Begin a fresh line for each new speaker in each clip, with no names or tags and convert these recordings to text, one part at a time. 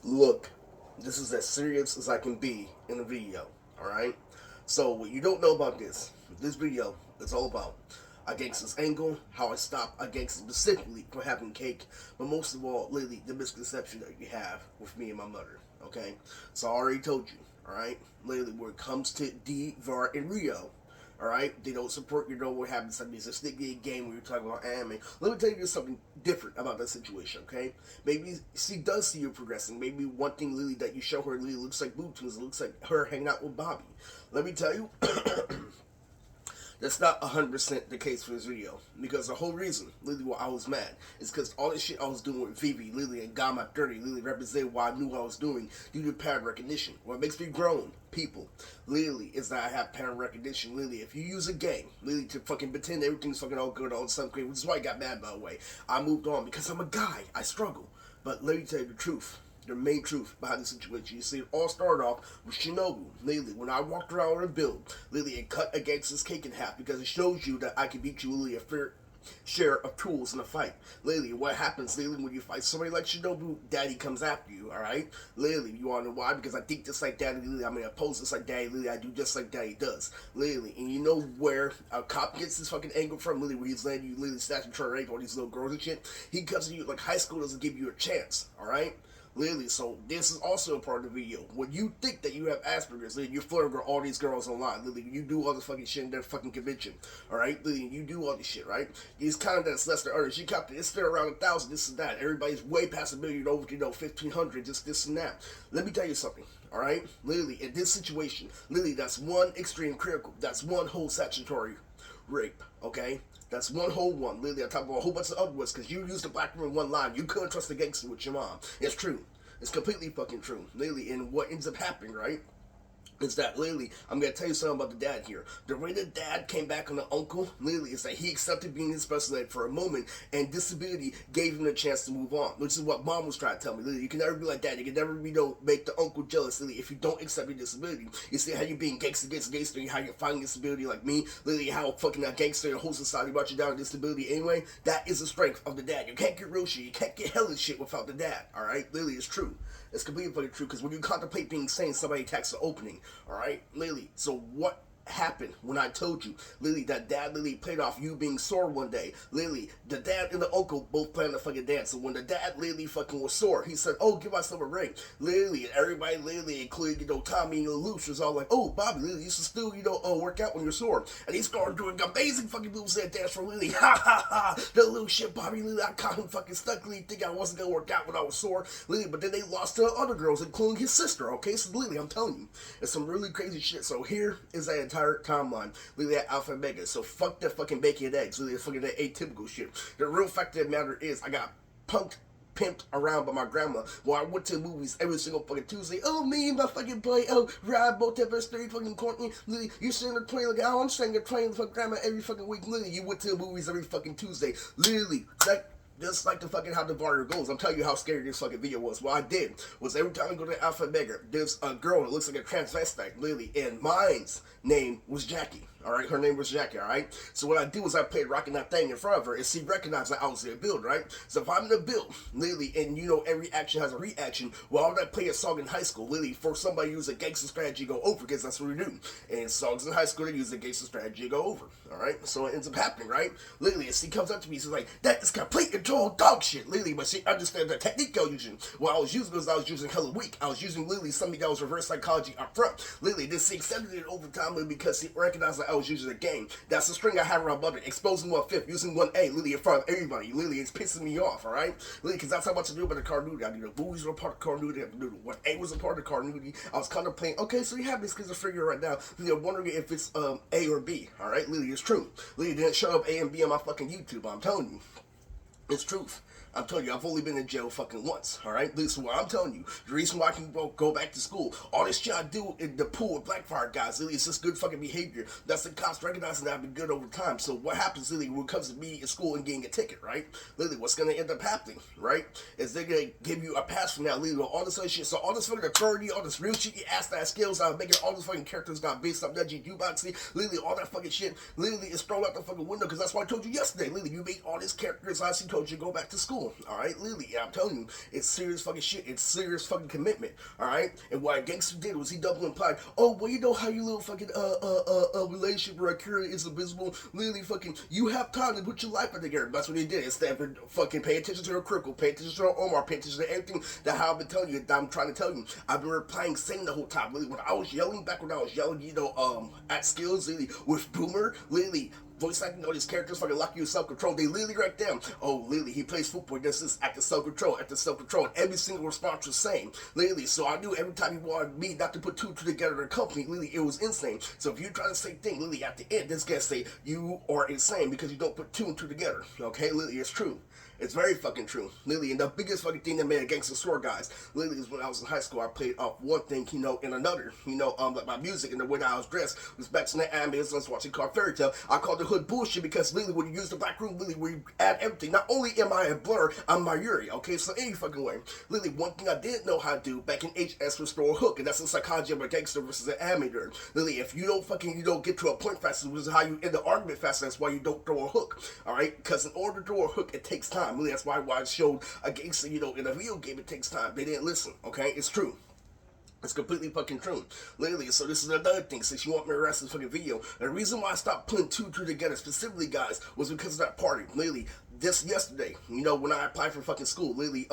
Look, this is as serious as I can be in a video, alright? So, what you don't know about this video is all about a gangster's angle, how I stop a gangster specifically from having cake, but most of all, Lily, the misconception that you have with me and my mother, okay? So, I already told you, alright? Lily, when it comes to D, Var, and Rio, all right, they don't support. You know what happens. I mean, it's a sticky game when you're talking about anime. Let me tell you something different about that situation. Okay, maybe she does see you progressing. Maybe one thing, Lily, that you show her, Lily looks like Bluetooth. It looks like her hanging out with Bobby. Let me tell you, that's not 100% the case for this video. Because the whole reason, Lily, why I was mad is because all the shit I was doing with Vivi, Lily, and Gamma 30, Lily represented what I knew I was doing due to pattern recognition. What makes me grown people, Lily, is that I have pattern recognition. Lily, if you use a game, Lily, to fucking pretend everything's fucking all good, all something great, which is why I got mad, by the way. I moved on because I'm a guy. I struggle. But let me tell you the truth, the main truth behind the situation. You see, it all started off with Shinobu. Lily, when I walked around with a build, Lily, and cut a gangster's cake in half because it shows you that I can beat you, Lily, a fair share of tools in a fight. Lily, what happens, Lily, when you fight somebody like Shinobu, Daddy comes after you, alright? Lily, you wanna know why? Because I think just like Daddy, Lily, I mean, I pose just like Daddy, Lily, I do just like Daddy does. Lily, and you know where a cop gets his fucking angle from, Lily, where he's letting you, Lily, snatch and try to rape all these little girls and shit? He comes to you like high school doesn't give you a chance, alright? Lily, so this is also a part of the video. When you think that you have Asperger's, Lily, you're flirting with all these girls online. Lily, you do all this fucking shit in their fucking convention. Alright? Lily, you do all this shit, right? It's kind of that's less than others. She kept it. It's still around 1,000, this and that. Everybody's way past a million over, 1,500, just this and that. Let me tell you something. Alright? Lily, in this situation, Lily, that's one extreme critical. That's one whole statutory rape, okay? That's one whole one. Lily, I talk about a whole bunch of other ones because you used the black woman one line. You couldn't trust the gangster with your mom. It's true. It's completely fucking true. Lily, and what ends up happening, right? Is that Lily, I'm gonna tell you something about the dad here. The way the dad came back on the uncle, Lily, is that he accepted being his special ed for a moment, and disability gave him a chance to move on. Which is what mom was trying to tell me. Lily, you can never be like that. You can never be make the uncle jealous, Lily, if you don't accept your disability. You see how you being gangster against gangster, and how you're finding disability like me, Lily, how fucking a gangster and whole society brought you down to disability anyway. That is the strength of the dad. You can't get real shit. You can't get hellish shit without the dad. Alright? Lily, it's true. It's completely fucking true because when you contemplate being sane, somebody attacks the opening. Alright? Lily, so what happened when I told you, Lily, that dad Lily played off you being sore one day. Lily, the dad and the uncle both playing the fucking dance. So when the dad Lily fucking was sore, he said, "Oh, give myself a ring." Lily and everybody, Lily, including Tommy and Luce, was all like, "Oh, Bobby, Lily, you should still work out when you're sore." And he started doing amazing fucking moves that dance for Lily. Ha ha ha! The little shit, Bobby, Lily, I caught him fucking stuck. Lily, think I wasn't gonna work out when I was sore, Lily. But then they lost to other girls, including his sister. Okay, so Lily, I'm telling you, it's some really crazy shit. So here is that entire timeline. Look at that Alpha and Omega. So fuck that fucking bacon and eggs. Look at fucking that atypical shit. The real fact of the matter is, I got punked, pimped around by my grandma while I went to the movies every single fucking Tuesday. Oh, me and my fucking boy, oh, Rob, both of us, 30 fucking Courtney, Lily, you sitting there playing like, oh, I'm sitting there playing with grandma every fucking week. Lily, you went to the movies every fucking Tuesday. Lily, that just like the fucking how the barter goes. I'm telling you how scary this fucking video was. What I did was every time I go to Alpha Mega, there's a girl that looks like a transvestite, Lily, and mine's name was Jackie. Alright, her name was Jackie, alright? So what I do is I played rocking that thing in front of her and she recognized that I was in a build, right? So if I'm in a build, Lily, and every action has a reaction, well, I would play a song in high school, Lily, for somebody to use a gangster strategy go over, because that's what we do. And songs in high school, they use a gangster strategy go over, alright? So it ends up happening, right? Lily, and she comes up to me, she's like, that is complete and total dog shit, Lily, but she understands the technique I was using. What I was using was I was using hella weak. I was using, Lily, something that was reverse psychology up front. Lily, this she extended it over time, Lily, because she recognized that I was using a game. That's the string I have around butter. Exposing 1/5, using 1A, Lily, in front of everybody. Lily, it's pissing me off, alright? Lily, because that's how much to do about the car nudity. I knew the boobies were a part of car nudity. I knew 1A was a part of car nudity. I was contemplating, okay, so you have this schizophrenia right now. Lily, I'm wondering if it's A or B, alright? Lily, it's true. Lily didn't show up A and B on my fucking YouTube, I'm telling you. It's truth. I'm telling you, I've only been in jail fucking once, alright? This is what I'm telling you. The reason why I can go back to school, all this shit I do in the pool with Blackfire guys, Lily, it's just good fucking behavior. That's the cops recognizing that I've been good over time. So what happens, Lily, when it comes to me in school and getting a ticket, right? Lily, what's gonna end up happening, right? Is they're gonna give you a pass from now, Lily, with all this other shit. So all this fucking authority, all this real shit you asked that skills out, making all these fucking characters got based on Nudgy Juboxy, Lily, all that fucking shit, Lily is thrown out the fucking window, because that's why I told you yesterday, Lily, you made all these characters, I actually told you to go back to school. school. All right, literally, yeah, I'm telling you, it's serious fucking shit. It's serious fucking commitment. All right, and what Gangster did was he double implied. Oh, well, you know how you little fucking relationship criteria is abysmal. Literally, fucking, you have time to put your life together. That's what he did. Instead of fucking pay attention to her critical, pay attention to her Omar, pay attention to everything that how I've been telling you. That I'm trying to tell you. I've been replying same the whole time. Literally, when I was yelling back when I was yelling, at skills, literally with Boomer, literally. Voice acting, these characters fucking lock you in self-control. They literally right down. Oh, literally, he plays football. Does this act of self-control, And every single response was same. Literally, so I knew every time he wanted me not to put two together in a company, literally, it was insane. So if you try the same thing, literally, at the end, this guy say, you are insane because you don't put two and two together. Okay, literally, it's true. It's very fucking true. Literally, and the biggest fucking thing that made a gangster swore, guys, literally, is when I was in high school, I played off one thing, and another. Like my music and the way that I was dressed was back to the anime I was watching called Fairy Tail. I called the hood bullshit because literally when you use the black room, literally when you add everything, not only am I a Blur, I'm Mayuri, okay? So any fucking way. Literally, one thing I didn't know how to do back in HS was throw a hook, and that's the psychology of a gangster versus an anime nerd. Literally, if you don't get to a point fast, which is how you end the argument fast, that's why you don't throw a hook, alright? Because in order to throw a hook, it takes time. Really, that's why I showed a gangster, in a video game, it takes time. They didn't listen, okay? It's true. It's completely fucking true. Literally, so this is another thing, since you want me to rest this fucking video. The reason why I stopped putting two together, specifically, guys, was because of that party. Literally, this yesterday, when I applied for fucking school, literally,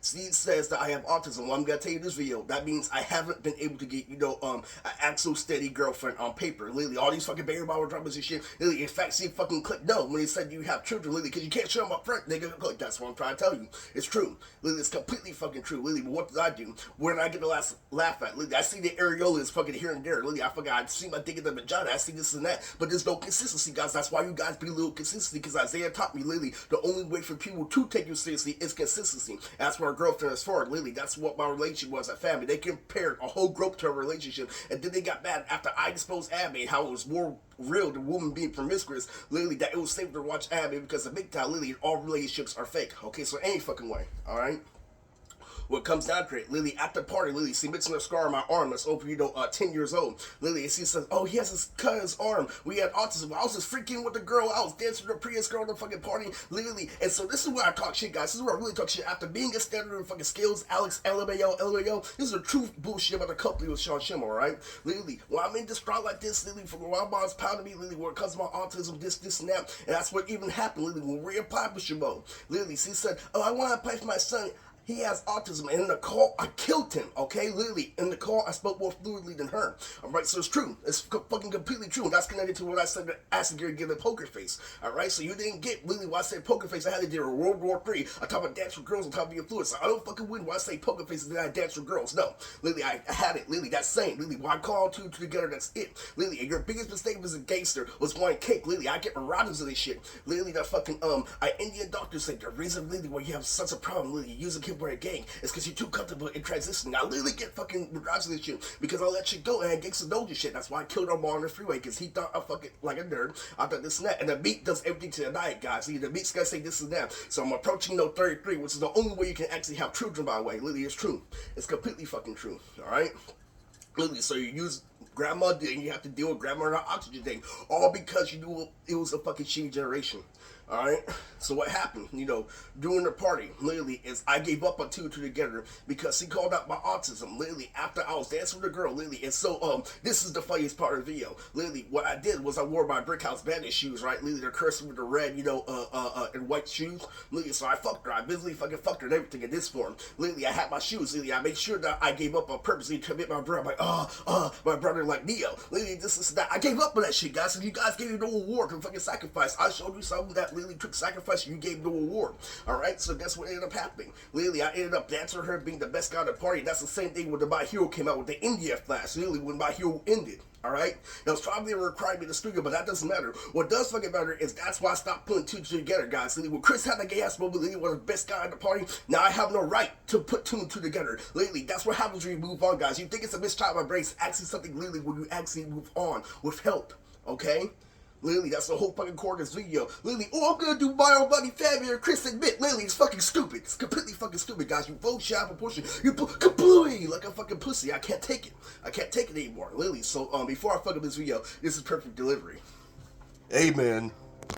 Steve says that I have autism. Well, I'm gonna tell you this video. That means I haven't been able to get, an actual steady girlfriend on paper. Literally, all these fucking baby mama dramas and shit. Literally, in fact, she fucking clicked no when they said you have children, literally, because you can't show them up front. Nigga, look, that's what I'm trying to tell you. It's true. Literally, it's completely fucking true. Literally, but what did I do? Where did I get the last laugh at? Literally, I see the areolas fucking here and there. Literally, I see my dick in the vagina. I see this and that. But there's no consistency, guys. That's why you guys be a little consistency, because Isaiah taught me, literally, the only way for people to take you seriously is consistency. That's what our girlfriend is for. Literally, that's what my relationship was at family. They compared a whole group to a relationship, and then they got mad after I exposed anime, how it was more real than women being promiscuous. Literally, that it was safer to watch anime because the big time, literally, all relationships are fake. Okay, so any fucking way. All right. What comes down to it, Lily at the party, Lily, she mentioned a scar on my arm that's over, 10 years old. Lily, and she says, oh, he has his cut his arm. We had autism. I was just freaking with the girl. I was dancing with the Prius girl at the fucking party, Lily. And so this is where I talk shit, guys. This is where I really talk shit. After being a standard of fucking skills, Alex, LMAO, this is the truth bullshit about the company with Sean Schimmel, right? Lily, when I'm in distraught like this, Lily, from my mom's pounding me, Lily, where it comes to my autism, this, and that. And that's what even happened, Lily, when we applied for Schimmel. Lily, she said, oh, I want to apply for my son. He has autism, and in the call, I killed him, okay? Literally, in the call, I spoke more fluidly than her. Alright, so it's true. It's fucking completely true. And that's connected to what I said to Acid Gary give a poker face. Alright, so you didn't get literally why I said poker face. I had to do a World War III. I talk about dance with girls on top of your fluid. So I don't fucking win why I say poker face and then I dance with girls. No. Literally, I had it. Literally, that's same. Literally, why I call two together, that's it. Literally, and your biggest mistake as a gangster was wanting cake. Literally, I get marauders of this shit. Literally, that fucking, Indian doctor said the reason, literally, why you have such a problem, literally, using kid for a gang is because you're too comfortable in transition. Now, literally get fucking regards to this shit because I let shit go and gangsta know this shit. That's why I killed him on the freeway because he thought I fucking like a nerd. I thought this and that. And the meat does everything to the diet, guys. See, the meat's gonna say this and that. So I'm approaching 33, which is the only way you can actually have children, by the way. Literally, it's true. It's completely fucking true. Alright? Literally, so you use grandma and you have to deal with grandma and her oxygen thing. All because you knew it was a fucking shitty generation. Alright, so what happened, during the party, literally, is I gave up on two together because she called out my autism, literally, after I was dancing with a girl, literally, and so, this is the funniest part of the video, literally, what I did was I wore my Brick House Bandit shoes, right, literally, they're cursing with the red, and white shoes, literally, so I fucked her, I visibly fucking fucked her and everything in this form, literally, I had my shoes, literally, I made sure that I gave up on purpose to commit my brother, I'm like, my brother like Neo, literally, this is that, I gave up on that shit, guys, and you guys gave me no award for fucking sacrifice, I showed you something that literally took sacrifice, you gave no award. Alright, so that's what ended up happening. Literally, I ended up dancing with her, being the best guy at the party. That's the same thing when the My Hero came out with the India Flash. Literally, when My Hero ended. Alright? Now, it's probably a requirement in the studio, but that doesn't matter. What does fucking matter is that's why I stopped putting two together, guys. Literally, when Chris had the gay ass moment, literally, was the best guy at the party. Now I have no right to put two and two together. Literally, that's what happens when you move on, guys. You think it's a mischance by brain. It's actually something literally when you actually move on with help. Okay? Literally, that's the whole fucking core of this video. Literally, oh, I'm gonna do my own bloody family or Chris admit. Literally, it's fucking stupid. It's completely fucking stupid, guys. You both shot proportion. You kablooey like a fucking pussy. I can't take it. I can't take it anymore. Literally, so before I fuck up this video, this is perfect delivery. Amen.